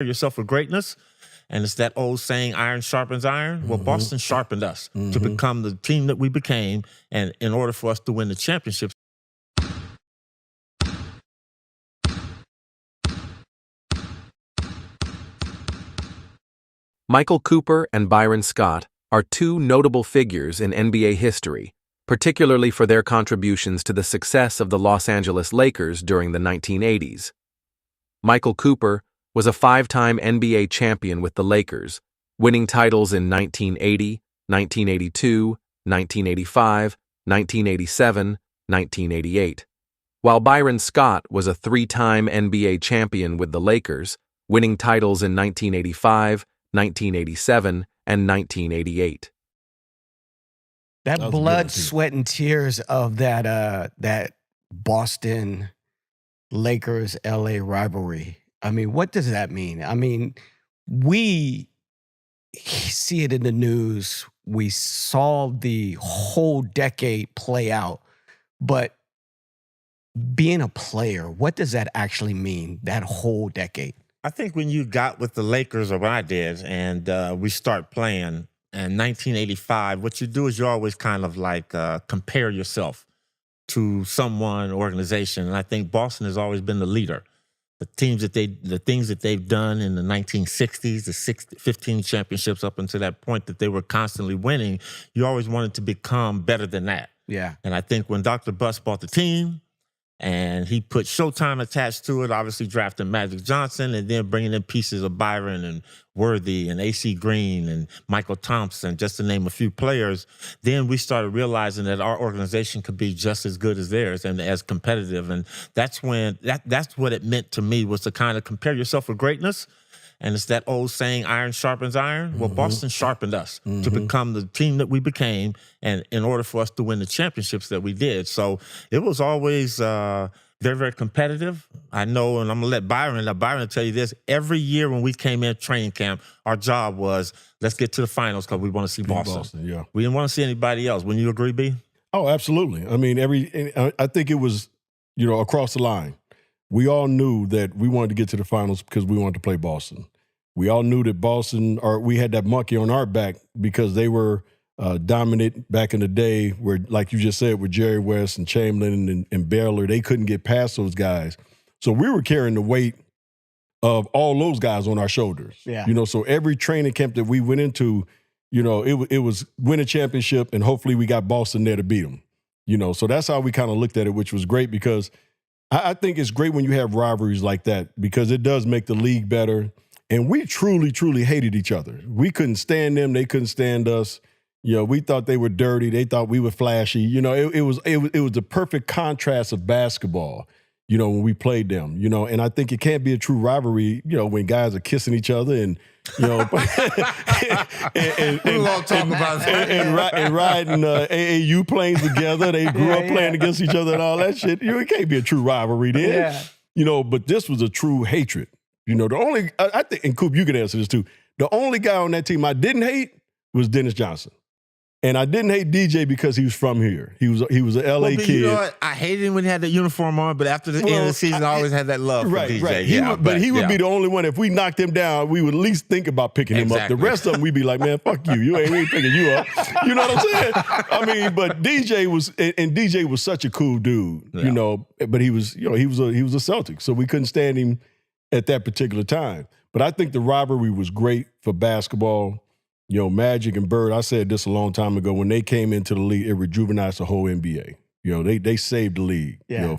yourself for greatness. And it's that old saying, iron sharpens iron. Well, Boston sharpened us to become the team that we became. And in order for us to win the championships. Michael Cooper and Byron Scott are two notable figures in NBA history, particularly for their contributions to the success of the Los Angeles Lakers during the 1980s. Michael Cooper was a five-time NBA champion with the Lakers, winning titles in 1980, 1982, 1985, 1987, 1988. While Byron Scott was a three-time NBA champion with the Lakers, winning titles in 1985, 1987, and 1988. That blood, sweat, and tears of that Boston Lakers LA rivalry. I mean, what does that mean? I mean, we see it in the news. We saw the whole decade play out. But being a player, what does that actually mean, that whole decade? I think when you got with the Lakers, or when I did, and we start playing in 1985, what you do is you always kind of like compare yourself to someone, organization. And I think Boston has always been the leader. The things that they've done in the 1960s, the 15 championships up until that point that they were constantly winning, you always wanted to become better than that. Yeah. And I think when Dr. Buss bought the team, and he put Showtime attached to it, obviously drafting Magic Johnson, and then bringing in pieces of Byron and Worthy and A.C. Green and Michael Thompson, just to name a few players. Then we started realizing that our organization could be just as good as theirs and as competitive. And that's when that's what it meant to me, was to kind of compare yourself for greatness. And it's that old saying, iron sharpens iron. Well, Boston sharpened us to become the team that we became, and in order for us to win the championships that we did. So it was always very, very competitive. I know, and I'm going to let Byron tell you this. Every year when we came in training camp, our job was, let's get to the finals because we want to see Boston. Yeah. We didn't want to see anybody else. Wouldn't you agree, B? Oh, absolutely. I mean, I think it was, across the line. We all knew that we wanted to get to the finals because we wanted to play Boston. We all knew that Boston, or we had that monkey on our back because they were dominant back in the day, where, like you just said, with Jerry West and Chamberlain and Baylor, they couldn't get past those guys. So we were carrying the weight of all those guys on our shoulders. Yeah. So every training camp that we went into, it was win a championship, and hopefully we got Boston there to beat them. So that's how we kind of looked at it, which was great, because I think it's great when you have rivalries like that, because it does make the league better. And we truly, truly hated each other. We couldn't stand them. They couldn't stand us. We thought they were dirty. They thought we were flashy. It was the perfect contrast of basketball, when we played them, and I think it can't be a true rivalry, when guys are kissing each other and, and riding AAU planes together. They grew up playing against each other and all that shit. It can't be a true rivalry then. Yeah. But this was a true hatred. The only, I think, and Coop, you can answer this too, the only guy on that team I didn't hate was Dennis Johnson. And I didn't hate DJ because he was from here. He was an LA kid. You know what? I hated him when he had the uniform on, but after the end of the season, I always had that love for DJ. Right. He would be the only one. If we knocked him down, we would at least think about picking him up. The rest of them, we'd be like, man, fuck you. We ain't picking you up. You know what I'm saying? I mean, but DJ was such a cool dude, but he was a Celtic, so we couldn't stand him at that particular time. But I think the rivalry was great for basketball. Magic and Bird, I said this a long time ago, when they came into the league, it rejuvenized the whole NBA. They saved the league. Yeah.